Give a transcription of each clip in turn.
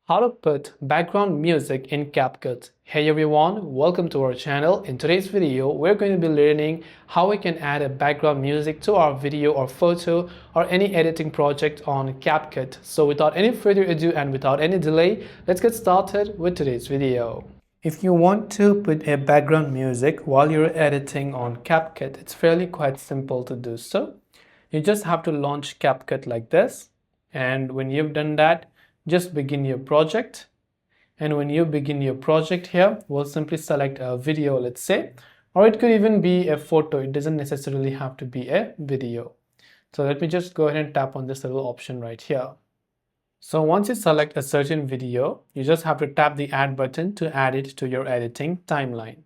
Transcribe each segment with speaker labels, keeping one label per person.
Speaker 1: How to put background music in CapCut. Hey everyone, welcome to our channel. In today's video, we're going to be learning how we can add a background music to our video or photo or any editing project on CapCut. So without any further ado and without any delay, let's get started with today's video. If you want to put a background music while you're editing on CapCut, it's fairly quite simple to do so. You just have to launch CapCut like this, and when you've done that, just begin your project. And when you begin your project here, we'll simply select a video, let's say, or it could even be a photo. It doesn't necessarily have to be a video. So let me just go ahead and tap on this little option right here. So once you select a certain video, you just have to tap the add button to add it to your editing timeline.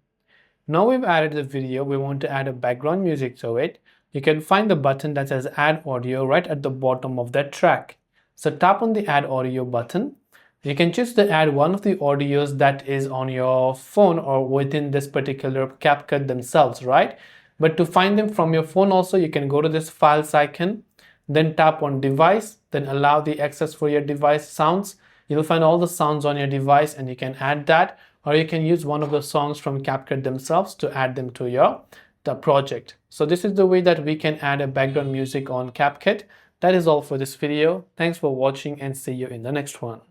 Speaker 1: Now we've added the video, we want to add a background music to it. You can find the button that says add audio right at the bottom of that track. So tap on the add audio button. You can choose to add one of the audios that is on your phone or within this particular CapCut themselves, right? But to find them from your phone also, you can go to this files icon, then tap on device, then allow the access for your device sounds. You'll find all the sounds on your device and you can add that, or you can use one of the songs from CapCut themselves to add them to the project. So this is the way that we can add a background music on CapCut. That is all for this video. Thanks for watching and see you in the next one.